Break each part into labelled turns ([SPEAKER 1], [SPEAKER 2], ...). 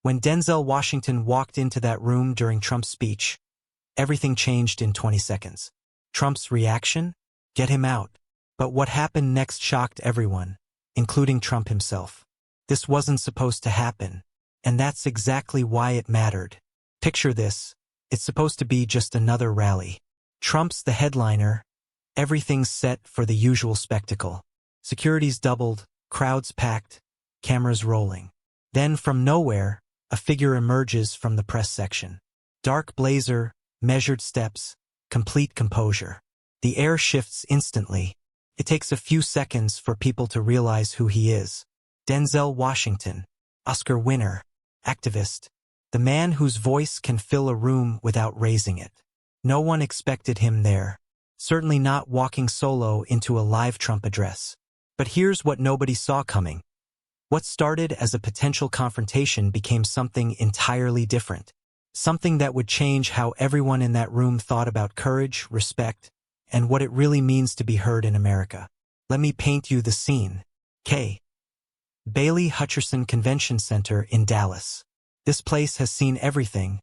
[SPEAKER 1] When Denzel Washington walked into that room during Trump's speech, everything changed in 20 seconds. Trump's reaction? Get him out. But what happened next shocked everyone, including Trump himself. This wasn't supposed to happen, and that's exactly why it mattered. Picture this. It's supposed to be just another rally. Trump's the headliner. Everything's set for the usual spectacle. Security's doubled, crowds packed, cameras rolling. Then from nowhere, a figure emerges from the press section. Dark blazer, measured steps, complete composure. The air shifts instantly. It takes a few seconds for people to realize who he is. Denzel Washington, Oscar winner, activist, the man whose voice can fill a room without raising it. No one expected him there, certainly not walking solo into a live Trump address. But here's what nobody saw coming. What started as a potential confrontation became something entirely different. Something that would change how everyone in that room thought about courage, respect, and what it really means to be heard in America. Let me paint you the scene. K. Bailey Hutcherson Convention Center in Dallas. This place has seen everything,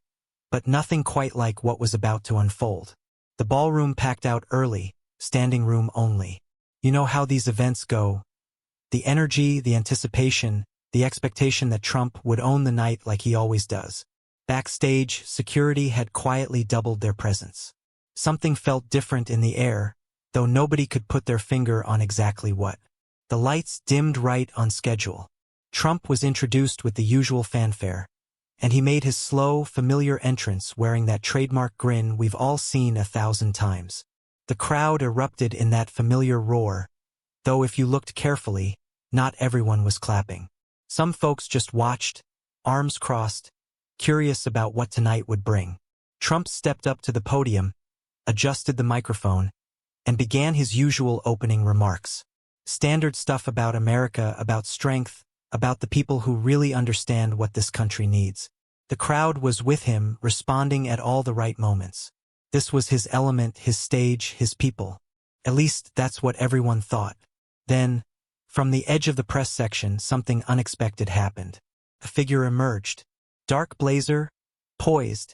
[SPEAKER 1] but nothing quite like what was about to unfold. The ballroom packed out early, standing room only. You know how these events go. The energy, the anticipation, the expectation that Trump would own the night like he always does. Backstage, security had quietly doubled their presence. Something felt different in the air, though nobody could put their finger on exactly what. The lights dimmed right on schedule. Trump was introduced with the usual fanfare, and he made his slow, familiar entrance wearing that trademark grin we've all seen 1,000 times. The crowd erupted in that familiar roar, though if you looked carefully, not everyone was clapping. Some folks just watched, arms crossed, curious about what tonight would bring. Trump stepped up to the podium, adjusted the microphone, and began his usual opening remarks. Standard stuff about America, about strength, about the people who really understand what this country needs. The crowd was with him, responding at all the right moments. This was his element, his stage, his people. At least that's what everyone thought. Then, from the edge of the press section, something unexpected happened. A figure emerged. Dark blazer, poised,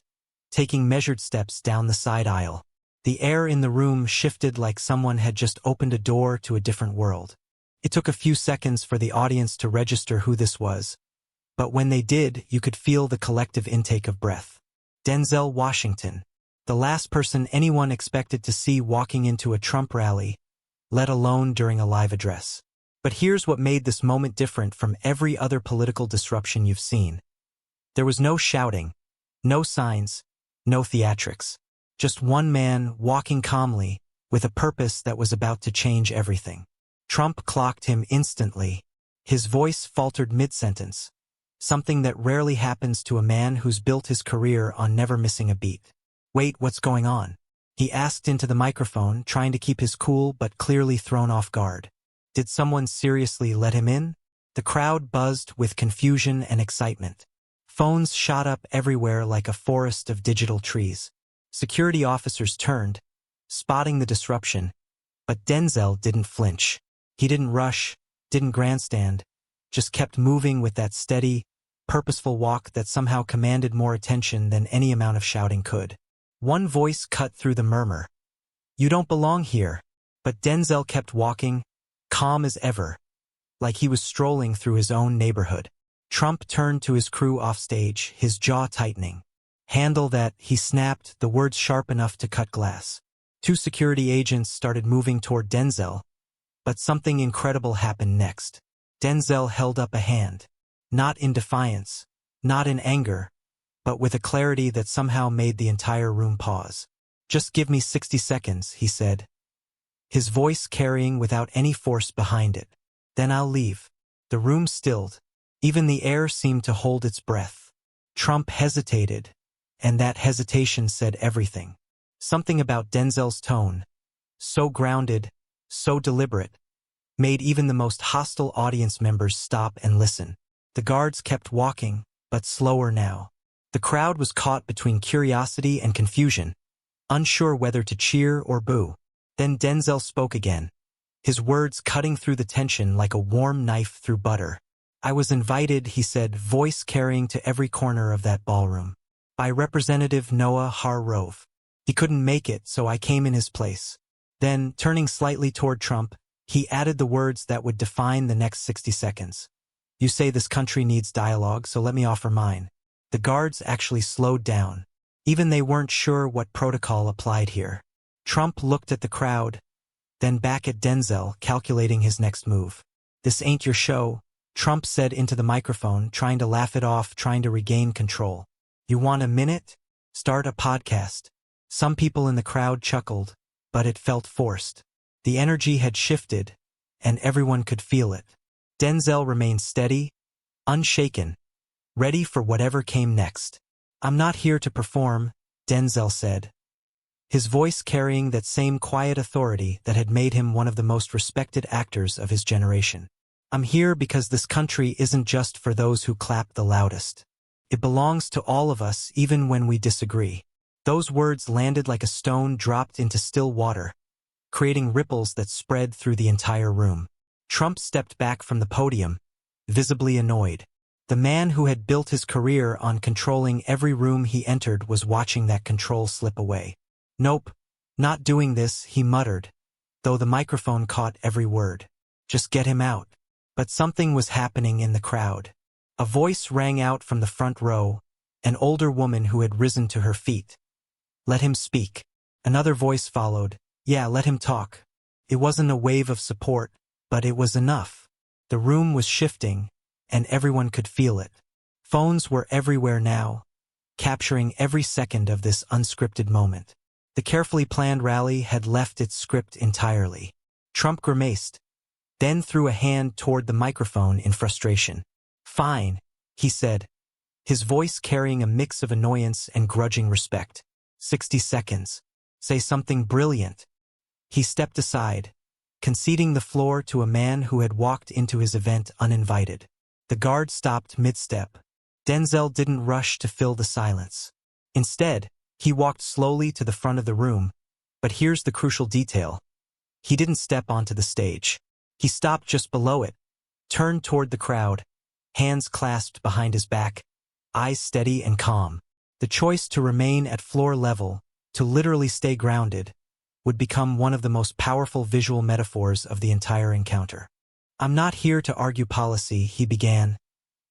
[SPEAKER 1] taking measured steps down the side aisle. The air in the room shifted like someone had just opened a door to a different world. It took a few seconds for the audience to register who this was, but when they did, you could feel the collective intake of breath. Denzel Washington, the last person anyone expected to see walking into a Trump rally, let alone during a live address. But here's what made this moment different from every other political disruption you've seen. There was no shouting, no signs, no theatrics. Just one man walking calmly with a purpose that was about to change everything. Trump clocked him instantly. His voice faltered mid-sentence, something that rarely happens to a man who's built his career on never missing a beat. "Wait, what's going on?" he asked into the microphone, trying to keep his cool but clearly thrown off guard. Did someone seriously let him in? The crowd buzzed with confusion and excitement. Phones shot up everywhere like a forest of digital trees. Security officers turned, spotting the disruption, but Denzel didn't flinch. He didn't rush, didn't grandstand, just kept moving with that steady, purposeful walk that somehow commanded more attention than any amount of shouting could. One voice cut through the murmur. "You don't belong here." But Denzel kept walking, calm as ever, like he was strolling through his own neighborhood. Trump turned to his crew offstage, his jaw tightening. "Handle that," he snapped, the words sharp enough to cut glass. Two security agents started moving toward Denzel, but something incredible happened next. Denzel held up a hand, not in defiance, not in anger, but with a clarity that somehow made the entire room pause. "Just give me 60 seconds, he said, his voice carrying without any force behind it. "Then I'll leave." The room stilled. Even the air seemed to hold its breath. Trump hesitated, and that hesitation said everything. Something about Denzel's tone, so grounded, so deliberate, made even the most hostile audience members stop and listen. The guards kept walking, but slower now. The crowd was caught between curiosity and confusion, unsure whether to cheer or boo. Then Denzel spoke again, his words cutting through the tension like a warm knife through butter. I was invited, he said, voice carrying to every corner of that ballroom, by Representative Noah Harrove. He couldn't make it, so I came in his place. Then, turning slightly toward Trump, he added the words that would define the next 60 seconds. You say this country needs dialogue, so let me offer mine. The guards actually slowed down. Even they weren't sure what protocol applied here. Trump looked at the crowd, then back at Denzel, calculating his next move. This ain't your show, Trump said into the microphone, trying to laugh it off, trying to regain control. You want a minute? Start a podcast. Some people in the crowd chuckled, but it felt forced. The energy had shifted, and everyone could feel it. Denzel remained steady, unshaken, ready for whatever came next. I'm not here to perform, Denzel said, his voice carrying that same quiet authority that had made him one of the most respected actors of his generation. I'm here because this country isn't just for those who clap the loudest. It belongs to all of us, even when we disagree. Those words landed like a stone dropped into still water, creating ripples that spread through the entire room. Trump stepped back from the podium, visibly annoyed. The man who had built his career on controlling every room he entered was watching that control slip away. Nope, not doing this, he muttered, though the microphone caught every word. Just get him out. But something was happening in the crowd. A voice rang out from the front row, an older woman who had risen to her feet. Let him speak. Another voice followed. Yeah, let him talk. It wasn't a wave of support, but it was enough. The room was shifting, and everyone could feel it. Phones were everywhere now, capturing every second of this unscripted moment. The carefully planned rally had left its script entirely. Trump grimaced, then threw a hand toward the microphone in frustration. Fine, he said, his voice carrying a mix of annoyance and grudging respect. 60 seconds. Say something brilliant. He stepped aside, conceding the floor to a man who had walked into his event uninvited. The guard stopped mid-step. Denzel didn't rush to fill the silence. Instead, he walked slowly to the front of the room, but here's the crucial detail. He didn't step onto the stage. He stopped just below it, turned toward the crowd, hands clasped behind his back, eyes steady and calm. The choice to remain at floor level, to literally stay grounded, would become one of the most powerful visual metaphors of the entire encounter. I'm not here to argue policy, he began,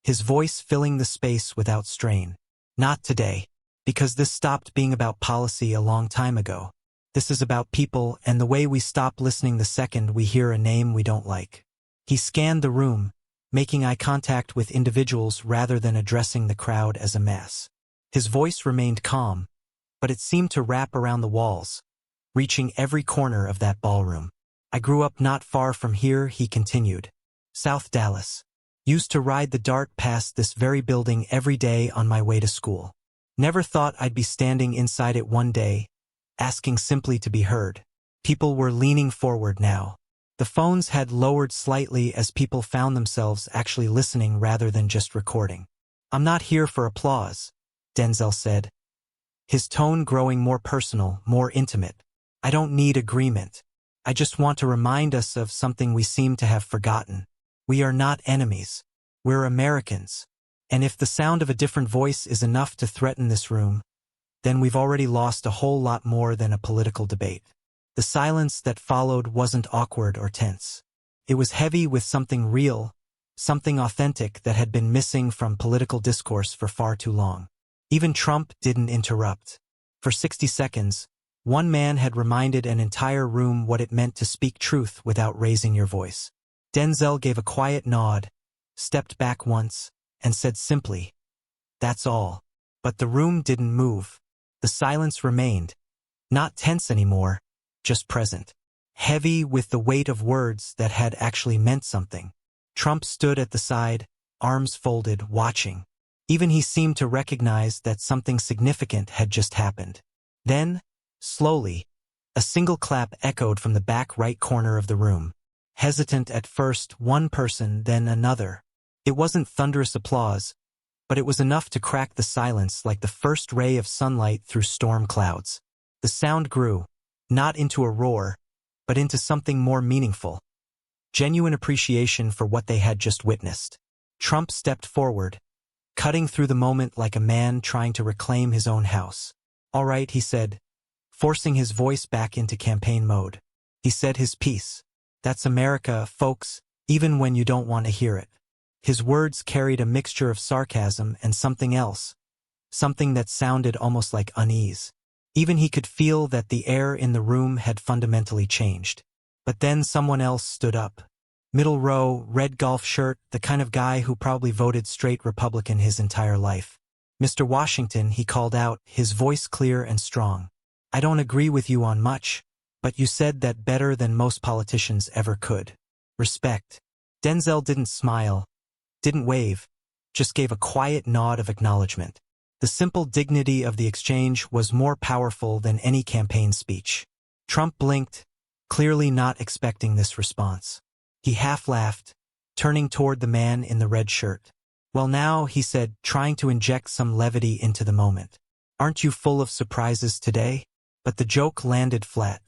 [SPEAKER 1] his voice filling the space without strain. Not today, because this stopped being about policy a long time ago. This is about people and the way we stop listening the second we hear a name we don't like. He scanned the room, making eye contact with individuals rather than addressing the crowd as a mass. His voice remained calm, but it seemed to wrap around the walls, reaching every corner of that ballroom. I grew up not far from here, he continued. South Dallas. Used to ride the DART past this very building every day on my way to school. Never thought I'd be standing inside it one day, asking simply to be heard. People were leaning forward now. The phones had lowered slightly as people found themselves actually listening rather than just recording. I'm not here for applause, Denzel said, his tone growing more personal, more intimate. I don't need agreement. I just want to remind us of something we seem to have forgotten. We are not enemies. We're Americans. And if the sound of a different voice is enough to threaten this room, then we've already lost a whole lot more than a political debate. The silence that followed wasn't awkward or tense. It was heavy with something real, something authentic that had been missing from political discourse for far too long. Even Trump didn't interrupt. For 60 seconds, one man had reminded an entire room what it meant to speak truth without raising your voice. Denzel gave a quiet nod, stepped back once, and said simply, "That's all." But the room didn't move. The silence remained, not tense anymore, just present, heavy with the weight of words that had actually meant something. Trump stood at the side, arms folded, watching. Even he seemed to recognize that something significant had just happened. Then, slowly, a single clap echoed from the back right corner of the room. Hesitant at first, one person, then another. It wasn't thunderous applause, but it was enough to crack the silence like the first ray of sunlight through storm clouds. The sound grew, not into a roar, but into something more meaningful. Genuine appreciation for what they had just witnessed. Trump stepped forward, cutting through the moment like a man trying to reclaim his own house. "All right," he said, forcing his voice back into campaign mode. He said his piece. "That's America, folks, even when you don't want to hear it." His words carried a mixture of sarcasm and something else, something that sounded almost like unease. Even he could feel that the air in the room had fundamentally changed. But then someone else stood up. Middle row, red golf shirt, the kind of guy who probably voted straight Republican his entire life. "Mr. Washington," he called out, his voice clear and strong. "I don't agree with you on much, but you said that better than most politicians ever could. Respect." Denzel didn't smile, didn't wave, just gave a quiet nod of acknowledgement. The simple dignity of the exchange was more powerful than any campaign speech. Trump blinked, clearly not expecting this response. He half laughed, turning toward the man in the red shirt. "Well now," he said, trying to inject some levity into the moment. "Aren't you full of surprises today?" But the joke landed flat.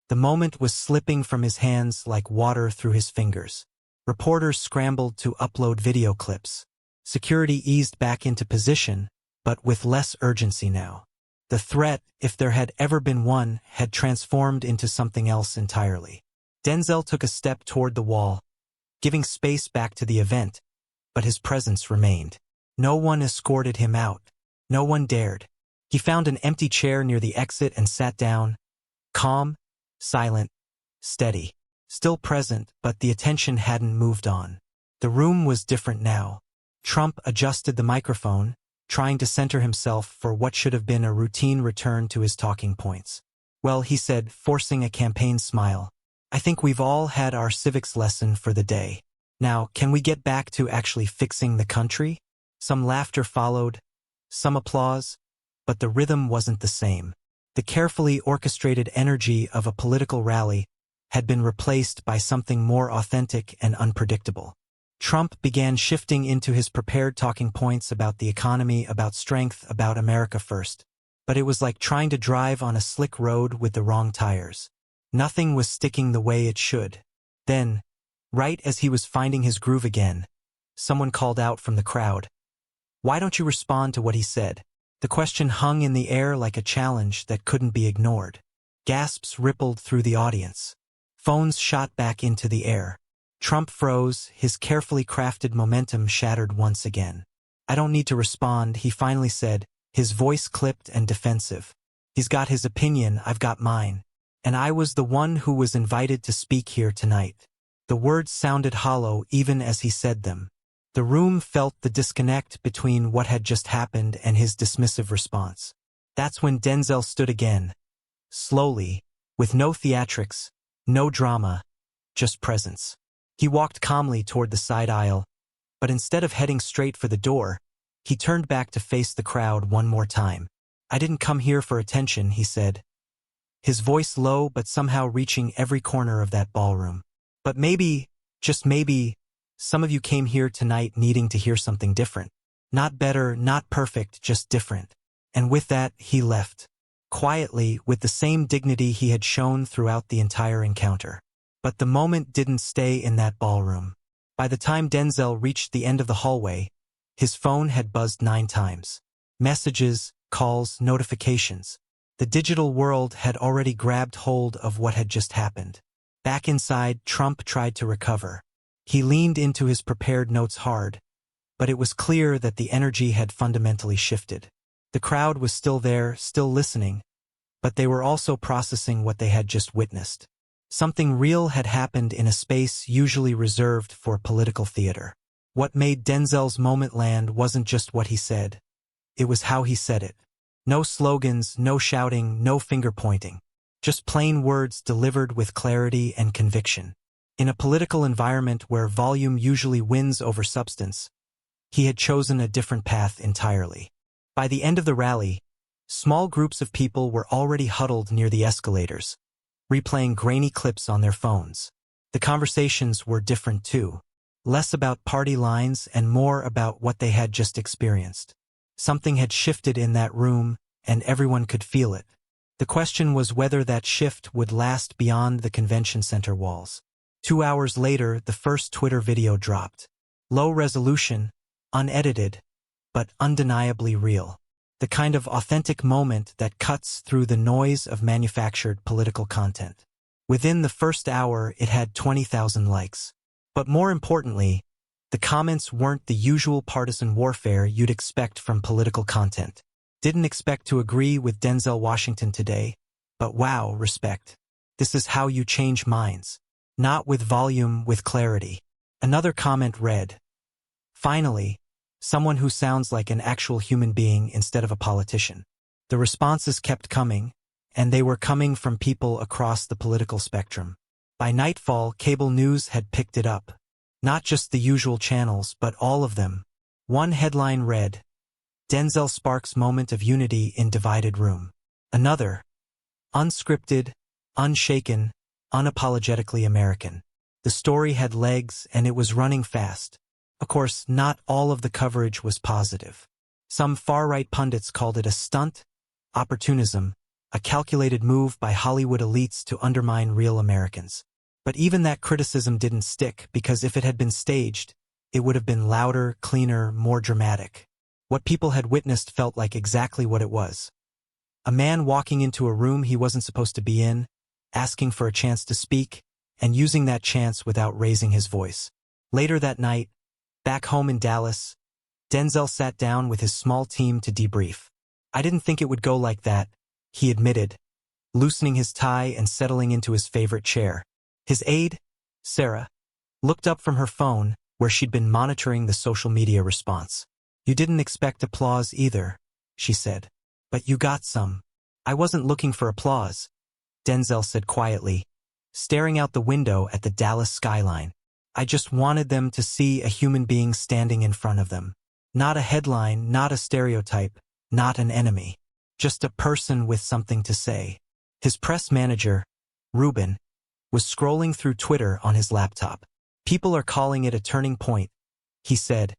[SPEAKER 1] The moment was slipping from his hands like water through his fingers. Reporters scrambled to upload video clips. Security eased back into position, but with less urgency now. The threat, if there had ever been one, had transformed into something else entirely. Denzel took a step toward the wall, giving space back to the event, but his presence remained. No one escorted him out. No one dared. He found an empty chair near the exit and sat down, calm, silent, steady. Still present, but the attention hadn't moved on. The room was different now. Trump adjusted the microphone, trying to center himself for what should have been a routine return to his talking points. "Well," he said, forcing a campaign smile, "I think we've all had our civics lesson for the day. Now, can we get back to actually fixing the country?" Some laughter followed, some applause, but the rhythm wasn't the same. The carefully orchestrated energy of a political rally had been replaced by something more authentic and unpredictable. Trump began shifting into his prepared talking points about the economy, about strength, about America first. But it was like trying to drive on a slick road with the wrong tires. Nothing was sticking the way it should. Then, right as he was finding his groove again, someone called out from the crowd, "Why don't you respond to what he said?" The question hung in the air like a challenge that couldn't be ignored. Gasps rippled through the audience. Phones shot back into the air. Trump froze, his carefully crafted momentum shattered once again. "I don't need to respond," he finally said, his voice clipped and defensive. "He's got his opinion, I've got mine. And I was the one who was invited to speak here tonight." The words sounded hollow even as he said them. The room felt the disconnect between what had just happened and his dismissive response. That's when Denzel stood again. Slowly, with no theatrics, no drama, just presence. He walked calmly toward the side aisle, but instead of heading straight for the door, he turned back to face the crowd one more time. "I didn't come here for attention," he said, his voice low but somehow reaching every corner of that ballroom. "But maybe, just maybe, some of you came here tonight needing to hear something different. Not better, not perfect, just different." And with that, he left. Quietly, with the same dignity he had shown throughout the entire encounter. But the moment didn't stay in that ballroom. By the time Denzel reached the end of the hallway, his phone had buzzed 9 times. Messages, calls, notifications. The digital world had already grabbed hold of what had just happened. Back inside, Trump tried to recover. He leaned into his prepared notes hard, but it was clear that the energy had fundamentally shifted. The crowd was still there, still listening, but they were also processing what they had just witnessed. Something real had happened in a space usually reserved for political theater. What made Denzel's moment land wasn't just what he said. It was how he said it. No slogans, no shouting, no finger-pointing. Just plain words delivered with clarity and conviction. In a political environment where volume usually wins over substance, he had chosen a different path entirely. By the end of the rally, small groups of people were already huddled near the escalators, replaying grainy clips on their phones. The conversations were different too. Less about party lines and more about what they had just experienced. Something had shifted in that room, and everyone could feel it. The question was whether that shift would last beyond the convention center walls. 2 hours later, the first Twitter video dropped. Low resolution, unedited, but undeniably real. The kind of authentic moment that cuts through the noise of manufactured political content. Within the first hour, it had 20,000 likes. But more importantly, the comments weren't the usual partisan warfare you'd expect from political content. Didn't expect to agree with Denzel Washington today, but wow, respect. This is how you change minds. Not with volume, with clarity. Another comment read, "Finally, someone who sounds like an actual human being instead of a politician." The responses kept coming, and they were coming from people across the political spectrum. By nightfall, cable news had picked it up. Not just the usual channels, but all of them. One headline read, "Denzel sparks moment of unity in divided room." Another, "Unscripted, unshaken, unapologetically American." The story had legs and it was running fast. Of course, not all of the coverage was positive. Some far-right pundits called it a stunt, opportunism, a calculated move by Hollywood elites to undermine real Americans. But even that criticism didn't stick, because if it had been staged, it would have been louder, cleaner, more dramatic. What people had witnessed felt like exactly what it was. A man walking into a room he wasn't supposed to be in, asking for a chance to speak, and using that chance without raising his voice. Later that night, back home in Dallas, Denzel sat down with his small team to debrief. "I didn't think it would go like that," he admitted, loosening his tie and settling into his favorite chair. His aide, Sarah, looked up from her phone, where she'd been monitoring the social media response. "You didn't expect applause either," she said. "But you got some." "I wasn't looking for applause," Denzel said quietly, staring out the window at the Dallas skyline. "I just wanted them to see a human being standing in front of them. Not a headline, not a stereotype, not an enemy. Just a person with something to say." His press manager, Ruben, was scrolling through Twitter on his laptop. "People are calling it a turning point," he said,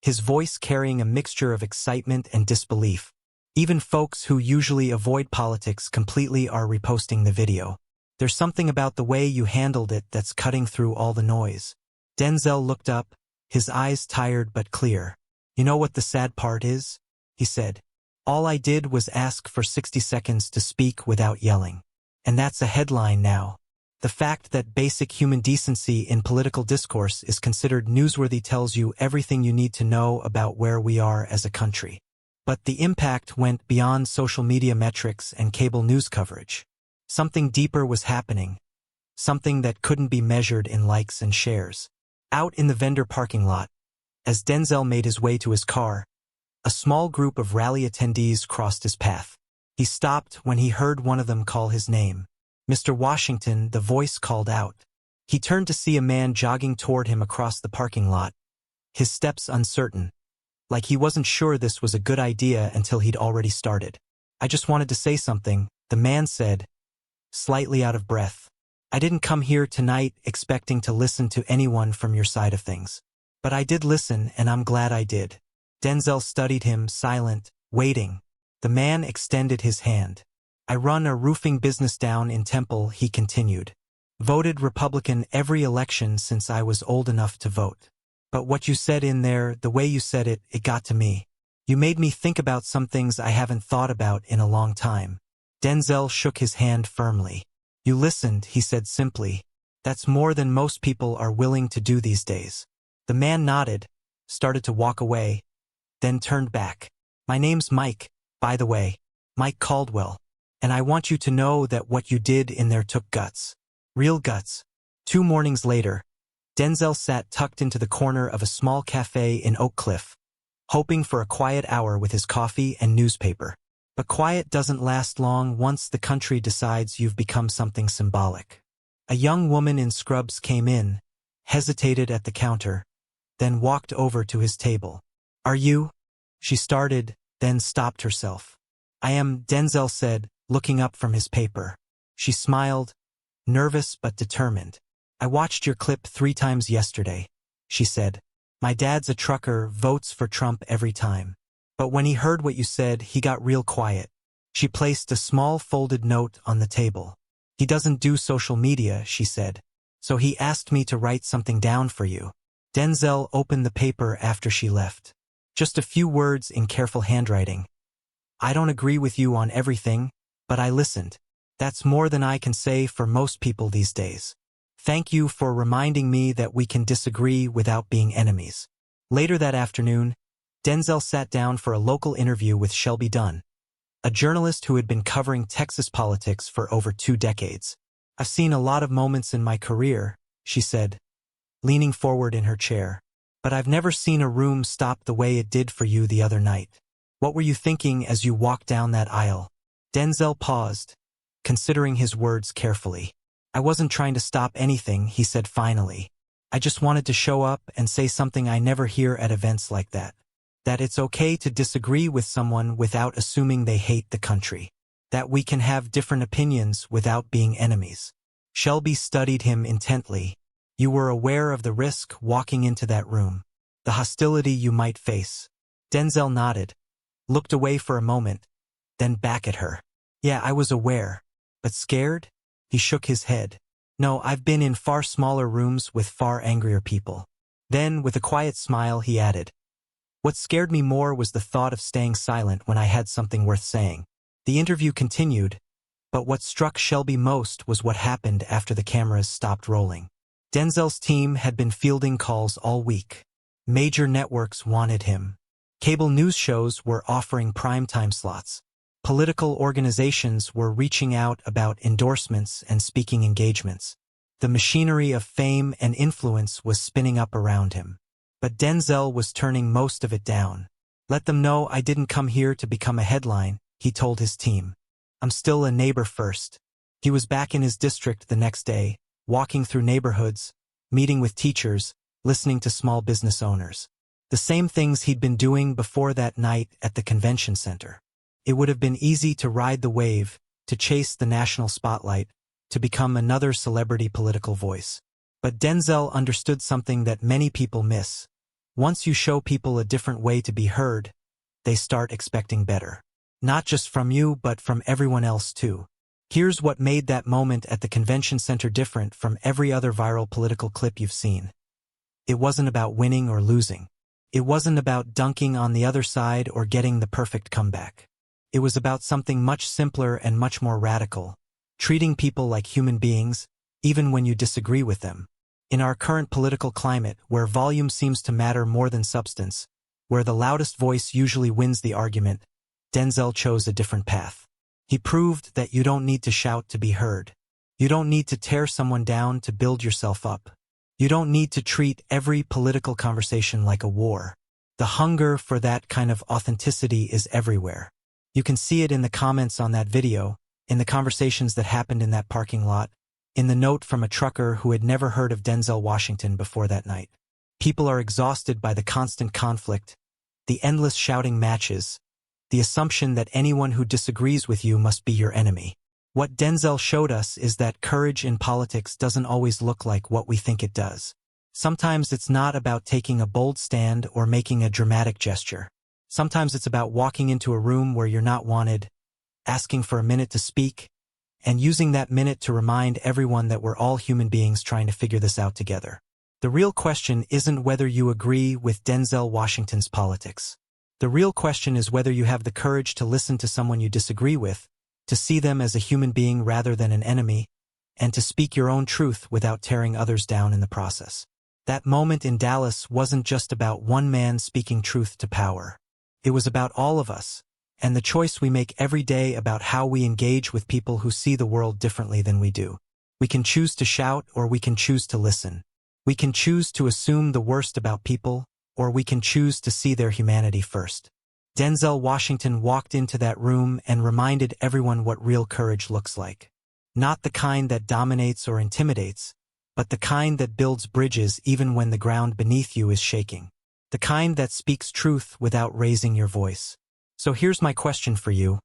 [SPEAKER 1] his voice carrying a mixture of excitement and disbelief. "Even folks who usually avoid politics completely are reposting the video. There's something about the way you handled it that's cutting through all the noise." Denzel looked up, his eyes tired but clear. "You know what the sad part is?" he said. "All I did was ask for 60 seconds to speak without yelling. And that's a headline now. The fact that basic human decency in political discourse is considered newsworthy tells you everything you need to know about where we are as a country." But the impact went beyond social media metrics and cable news coverage. Something deeper was happening, something that couldn't be measured in likes and shares. Out in the vendor parking lot, as Denzel made his way to his car, a small group of rally attendees crossed his path. He stopped when he heard one of them call his name. "Mr. Washington," the voice called out. He turned to see a man jogging toward him across the parking lot, his steps uncertain, like he wasn't sure this was a good idea until he'd already started. "I just wanted to say something," the man said, slightly out of breath. "I didn't come here tonight expecting to listen to anyone from your side of things. But I did listen, and I'm glad I did." Denzel studied him, silent, waiting. The man extended his hand. "I run a roofing business down in Temple," he continued. "Voted Republican every election since I was old enough to vote. But what you said in there, the way you said it, it got to me. You made me think about some things I haven't thought about in a long time." Denzel shook his hand firmly. "You listened," he said simply. "That's more than most people are willing to do these days." The man nodded, started to walk away, then turned back. "My name's Mike, by the way, Mike Caldwell. And I want you to know that what you did in there took guts. Real guts." 2 mornings later, Denzel sat tucked into the corner of a small cafe in Oak Cliff, hoping for a quiet hour with his coffee and newspaper. But quiet doesn't last long once the country decides you've become something symbolic. A young woman in scrubs came in, hesitated at the counter, then walked over to his table. "Are you?" she started, then stopped herself. "I am," Denzel said, looking up from his paper. She smiled, nervous but determined. "I watched your clip 3 times yesterday," she said. "My dad's a trucker, votes for Trump every time. But when he heard what you said, he got real quiet." She placed a small folded note on the table. "He doesn't do social media," she said. "So he asked me to write something down for you." Denzel opened the paper after she left. Just a few words in careful handwriting. I don't agree with you on everything, but I listened. That's more than I can say for most people these days. Thank you for reminding me that we can disagree without being enemies. Later that afternoon, Denzel sat down for a local interview with Shelby Dunn, a journalist who had been covering Texas politics for over 2 decades. I've seen a lot of moments in my career, she said, leaning forward in her chair. But I've never seen a room stop the way it did for you the other night. What were you thinking as you walked down that aisle? Denzel paused, considering his words carefully. I wasn't trying to stop anything, he said finally. I just wanted to show up and say something I never hear at events like that. That it's okay to disagree with someone without assuming they hate the country. That we can have different opinions without being enemies. Shelby studied him intently. You were aware of the risk walking into that room, the hostility you might face. Denzel nodded, looked away for a moment, then back at her. Yeah, I was aware. But scared? He shook his head. No, I've been in far smaller rooms with far angrier people. Then, with a quiet smile, he added, what scared me more was the thought of staying silent when I had something worth saying. The interview continued, but what struck Shelby most was what happened after the cameras stopped rolling. Denzel's team had been fielding calls all week. Major networks wanted him. Cable news shows were offering primetime slots. Political organizations were reaching out about endorsements and speaking engagements. The machinery of fame and influence was spinning up around him. But Denzel was turning most of it down. Let them know I didn't come here to become a headline, he told his team. I'm still a neighbor first. He was back in his district the next day, walking through neighborhoods, meeting with teachers, listening to small business owners. The same things he'd been doing before that night at the convention center. It would have been easy to ride the wave, to chase the national spotlight, to become another celebrity political voice. But Denzel understood something that many people miss. Once you show people a different way to be heard, they start expecting better. Not just from you, but from everyone else too. Here's what made that moment at the convention center different from every other viral political clip you've seen. It wasn't about winning or losing. It wasn't about dunking on the other side or getting the perfect comeback. It was about something much simpler and much more radical, treating people like human beings, even when you disagree with them. In our current political climate, where volume seems to matter more than substance, where the loudest voice usually wins the argument, Denzel chose a different path. He proved that you don't need to shout to be heard. You don't need to tear someone down to build yourself up. You don't need to treat every political conversation like a war. The hunger for that kind of authenticity is everywhere. You can see it in the comments on that video, in the conversations that happened in that parking lot, in the note from a trucker who had never heard of Denzel Washington before that night. People are exhausted by the constant conflict, the endless shouting matches, the assumption that anyone who disagrees with you must be your enemy. What Denzel showed us is that courage in politics doesn't always look like what we think it does. Sometimes it's not about taking a bold stand or making a dramatic gesture. Sometimes it's about walking into a room where you're not wanted, asking for a minute to speak, and using that minute to remind everyone that we're all human beings trying to figure this out together. The real question isn't whether you agree with Denzel Washington's politics. The real question is whether you have the courage to listen to someone you disagree with, to see them as a human being rather than an enemy, and to speak your own truth without tearing others down in the process. That moment in Dallas wasn't just about one man speaking truth to power. It was about all of us, and the choice we make every day about how we engage with people who see the world differently than we do. We can choose to shout, or we can choose to listen. We can choose to assume the worst about people, or we can choose to see their humanity first. Denzel Washington walked into that room and reminded everyone what real courage looks like. Not the kind that dominates or intimidates, but the kind that builds bridges even when the ground beneath you is shaking. The kind that speaks truth without raising your voice. So here's my question for you.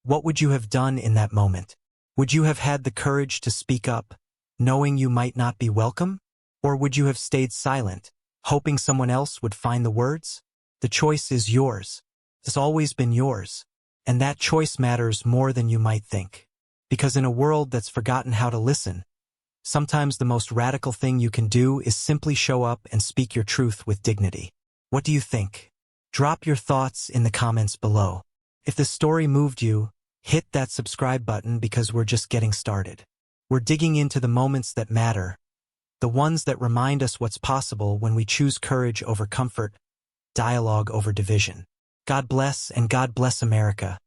[SPEAKER 1] What would you have done in that moment? Would you have had the courage to speak up, knowing you might not be welcome? Or would you have stayed silent, hoping someone else would find the words? The choice is yours. It's always been yours. And that choice matters more than you might think. Because in a world that's forgotten how to listen, Sometimes the most radical thing you can do is simply show up and speak your truth with dignity. What do you think? Drop your thoughts in the comments below. If the story moved you, hit that subscribe button because we're just getting started. We're digging into the moments that matter, the ones that remind us what's possible when we choose courage over comfort, dialogue over division. God bless and God bless America.